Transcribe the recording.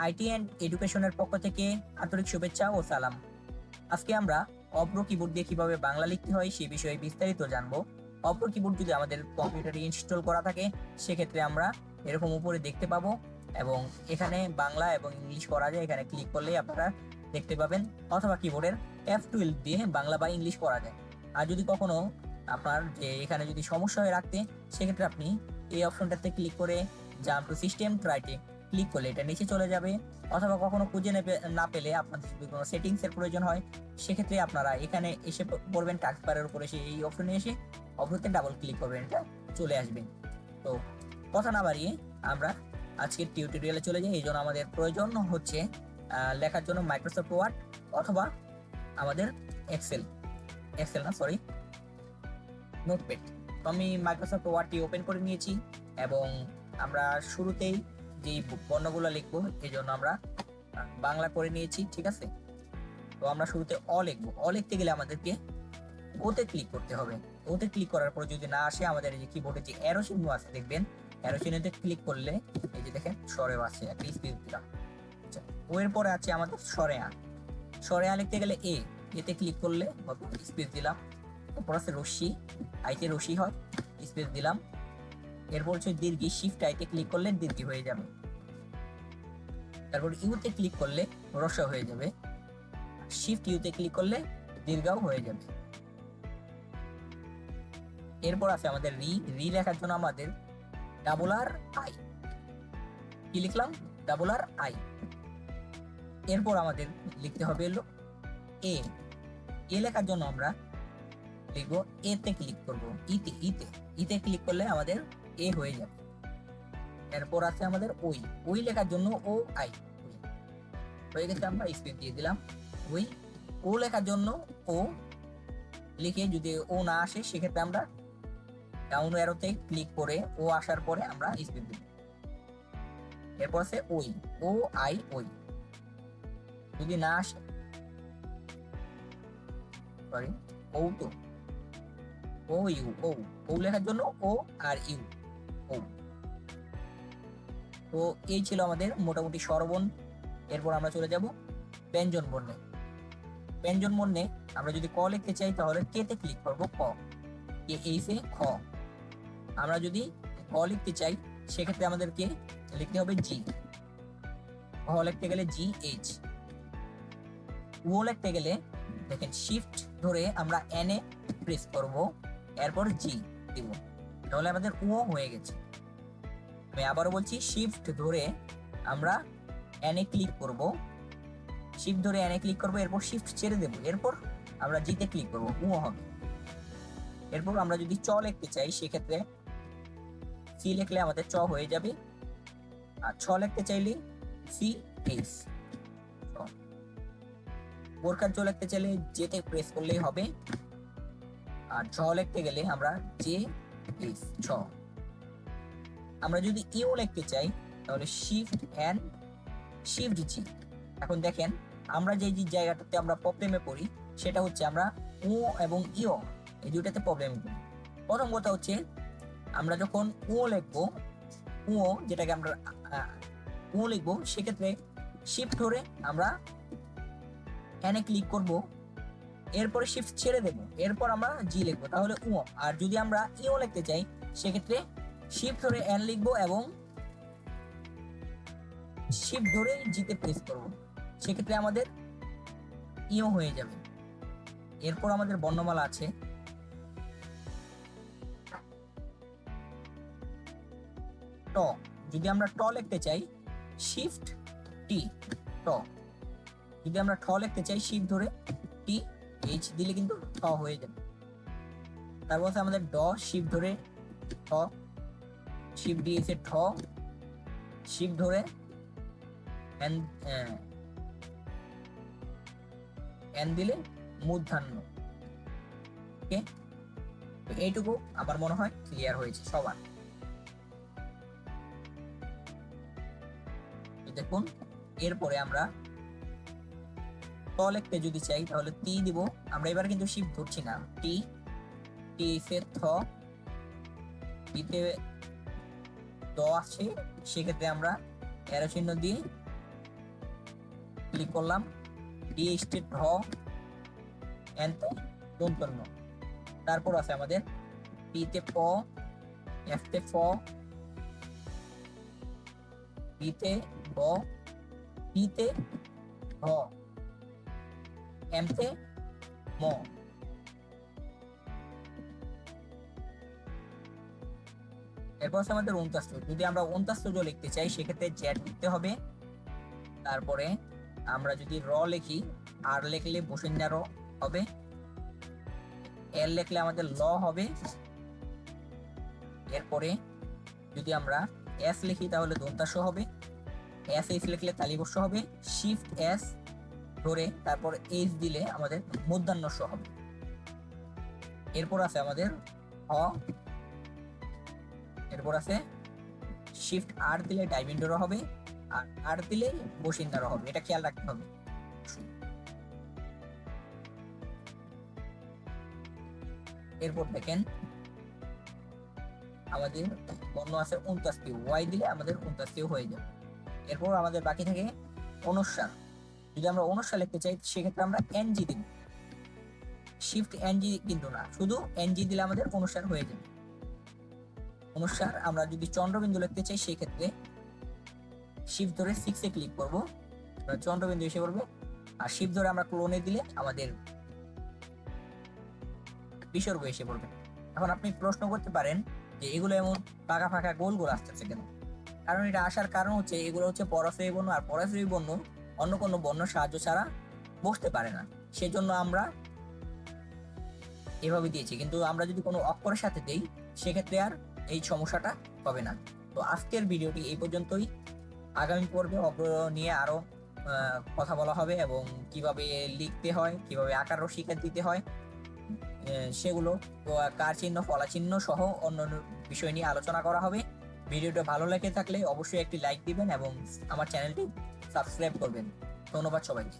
IT and এডুকেশনের পক্ষ থেকে আন্তরিক শুভেচ্ছা ও সালাম। আজকে আমরা অপ্রো কিবোর্ড দিয়ে কিভাবে বাংলা লিখতে হয় সে বিষয়ে বিস্তারিত জানবো। অপ্রো কিবোর্ড যদি আমাদের কম্পিউটারে ইনস্টল করা থাকে সেক্ষেত্রে আমরা এরকম উপরে দেখতে পাবো এবং এখানে বাংলা এবং ইংলিশ করা যায়। এখানে ক্লিক করলেই আপনারা দেখতে পাবেন, অথবা কিবোর্ডের F12 দিয়ে বাংলা বা ইংলিশ করা যায়। আর যদি কখনো আপনার যে এখানে যদি সমস্যা হয় রাখতে, সেক্ষেত্রে আপনি এই অপশনটাতে ক্লিক করে জাম্প টু সিস্টেম ট্রাইটে ক্লিক করলে এটা নিচে চলে যাবে। অথবা কখনো খুঁজে না পেলে আপনাদের যদি কোনো সেটিংস এর প্রয়োজন হয়, সেক্ষেত্রে আপনারা এখানে এসে পড়বেন টাস্কবারের উপরে, এসে এই অপশনে এসে অপশনতে ডাবল ক্লিক করবেন, এটা চলে আসবে। তো কথা না বাড়িয়ে আমরা আজকের টিউটোরিয়ালে চলে যাই। এই জন্য আমাদের প্রয়োজন হচ্ছে লেখার জন্য মাইক্রোসফট ওয়ার্ড অথবা আমাদের এক্সেল নোটপ্যাড। তো আমি মাইক্রোসফট ওয়ার্ডটি ওপেন করে নিয়েছি এবং আমরা শুরুতেই যেই বর্ণগুলো লিখবো এই জন্য আমরা বাংলা করে নিয়েছি, ঠিক আছে। তো আমরা শুরুতে লিখবো। লিখতে গেলে আমাদেরকে ওতে ক্লিক করতে হবে। ওতে ক্লিক করার পর যদি না আসে, আমাদের এই যে কিবোর্ডে যে অ্যারো চিহ্ন আছে দেখবেন, অ্যারো চিহ্নতে ক্লিক করলে এই যে দেখেন সরেও আছে, একটা স্পেস দিলাম। আচ্ছা, ও এর পরে আছে আমাদের সরেয়া লিখতে গেলে এতে ক্লিক করলে স্পেস দিলাম। তারপর আছে রশ্মি, আইতে রশ্মি হয়, স্পেস দিলাম। এরপর হচ্ছে দীর্ঘি, শিফট আইতে ক্লিক করলে দীর্ঘি হয়ে যাবে। তারপর ইউতে ক্লিক করলে রস্য হয়ে যাবে। শিফট ইউতে ক্লিক করলে দীর্ঘাও হয়ে যাবে। এরপর আছে আমাদের রি লেখার জন্য আমাদের $i কি লিখলাম, $i। এরপর আমাদের লিখতে হবে হলো এ লেখার জন্য আমরা লিখবো এতে ক্লিক করবো, ইতে ক্লিক করলে আমাদের এ হয়ে যাবে। এরপর আছে আমাদের ওই লেখার জন্য আই হয়ে গেছে, আমরা স্পেস দিয়ে দিলাম। ও লেখার জন্য ও লিখে যদি ও না আসে, সেক্ষেত্রে আমরা ডাউন অ্যারোতে ক্লিক করে ও আসার পরে আমরা স্পেস দিব। এরপর আছে ওই যদি না আসে, সরি ও লেখার জন্য ও আর ইউ ও। তো এই ছিল আমাদের মোটামুটি স্বরবর্ণ। এরপর আমরা চলে যাব ব্যঞ্জন বর্ণে। আমরা যদি ক লিখতে চাই তাহলে কেতে ক্লিক করবো, কে এইসে খ। আমরা যদি ক লিখতে চাই সেক্ষেত্রে আমাদেরকে লিখতে হবে জি। খ লিখতে গেলে GH। ও লিখতে গেলে দেখেন শিফট ধরে আমরা এনে প্রেস করব, এরপর জি দিব, তাহলে আমাদের ও হয়ে গেছে। আমি আবারও বলছি, শিফট ধরে আমরা এনে ক্লিক করব, এরপর শিফট ছেড়ে দেব, এরপর আমরা জিতে ক্লিক করব, ও হবে। এরপর আমরা যদি চ লিখতে চাই সেক্ষেত্রে সি লিখলে আমাদের চ হয়ে যাবে। আর ছ লিখতে চাইলে CH। বোরকার চ লিখতে চাইলে যেতে প্রেস করলেই হবে। আর ছ লিখতে গেলে আমরা JH ছ। আমরা যদি ইউ লিখতে চাই তাহলে শিফট এন শিফট জি। এখন দেখেন আমরা যে জায়গাটাতে আমরা প্রবলেমে পড়ি সেটা হচ্ছে আমরা ও এবং ইও এই দুইটাতে প্রবলেমে পড়ি। প্রথম কথা হচ্ছে আমরা যখন ও লিখবো, যেটাকে আমরা ও লিখবো, সেক্ষেত্রে শিফট ধরে আমরা এনে ক্লিক করব, এরপরে শিফট ছেড়ে দেব, এরপর আমরা জি লিখবো, তাহলে ও। আর যদি আমরা ইও লিখতে চাই সেক্ষেত্রে শিফট ধরে এন লিখবো এবং শিফট ধরে জিতে প্রেস করব, সেক্ষেত্রে আমাদের ইও হয়ে যাবে। এরপর আমাদের বর্ণমালা আছে ট। যদি আমরা ট লিখতে চাই শিফট টি ট। যদি আমরা ঠ লিখতে চাই শিফট ধরে TH দিলে কিন্তু ঠ হয়ে যাবে। তারপর আছে আমাদের ড, শিফট ধরে ঠ, শিফট দিয়েছে ঠ, শিফট ধরে এন দিলে মূর্ধন্য। ওকে, তো এইটুকু আমার মনে হয় ক্লিয়ার হয়েছে সবার। দেখুন, এরপরে আমরা ত লিখতে যদি চাই তাহলে টি দিব। আমরা এবার কিন্তু শিফট ধরছি না, টি এসে থ, টিতে দ আছে, সেক্ষেত্রে আমরা অ্যারো চিহ্ন দিয়ে ক্লিক করলাম, ডি স্টেট ঢ, এনতে দন্তন্য। তারপর আছে আমাদের পিতে প, এফতে ফ, বিতে ব, পিতে ভ, এমতে ম। এরপর আছে আমাদের অন্তাস্ত। যদি আমরা অন্তাস্ত লিখতে চাই সেক্ষেত্রে জেড লিখতে হবে। তারপরে আমরা যদি র লিখি, আর লিখলে বসিন্যা র হবে, এল লিখলে আমাদের ল হবে। এরপরে যদি আমরা এস লিখি তাহলে দন্তাস্ব হবে, এস এইচ লিখলে তালিবস্য হবে, শিফট এস ধরে তারপর এইচ দিলে আমাদের মধ্যাহ্নস্য হবে। এরপর আছে আমাদের হ, এরপর আছে শিফট আর দিলে ডাইবিন্ডর হবে, আর আর দিলে বসিন্দার হবে, এটা খেয়াল রাখতে হবে। এরপর দেখেন আমাদের বর্ণ আছে উনতাস্তীয়, ওয়াই দিলে আমাদের উনতাস্তীয় হয়ে যাবে। এরপর আমাদের বাকি থাকে অনুস্বার। যদি আমরা অনুস্বার লিখতে চাই সেক্ষেত্রে আমরা এনজি দিব, শিফট এনজি কিন্তু না, শুধু এনজি দিলে আমাদের অনুস্বার হয়ে যাবে। অনুস্বার আমরা যদি চন্দ্রবিন্দু লিখতে চাই সেক্ষেত্রে শিফট ধরে 6 এ ক্লিক করব, চন্দ্রবিন্দু এসে পড়বে। আর শিফট ধরে আমরা ক্লোনে দিলে আমাদের বিসর্গ এসে পড়বে। এখন আপনি প্রশ্ন করতে পারেন যে এগুলো এমন ফাঁকা ফাঁকা গোল গোল আসতেছে কেন? কারণ এটা আসার কারণ হচ্ছে এগুলো হচ্ছে পরাশ্রয়ী বর্ণ, আর পরাশ্রয়ী বর্ণ অন্য কোনো বর্ণ সাহায্য ছাড়া বসতে পারে না, সেজন্য আমরা এভাবে দিয়েছি। কিন্তু আমরা যদি কোনো অক্ষরের সাথে দেই সেক্ষেত্রে আর এই সমস্যাটা হবে না। তো আজকের ভিডিওটি এই পর্যন্তই। আগামী পর্বে অব্র নিয়ে আরো কথা বলা হবে এবং কিভাবে লিখতে হয়, কিভাবে আকার ও শিক্ষা দিতে হয় সেগুলো, কার চিহ্ন, ফলা চিহ্ন সহ অন্যান্য বিষয় নিয়ে আলোচনা করা হবে। ভিডিওটা ভালো লেগে থাকলে অবশ্যই একটি লাইক দিবেন এবং আমার চ্যানেলটি সাবস্ক্রাইব করবেন। ধন্যবাদ সবাইকে।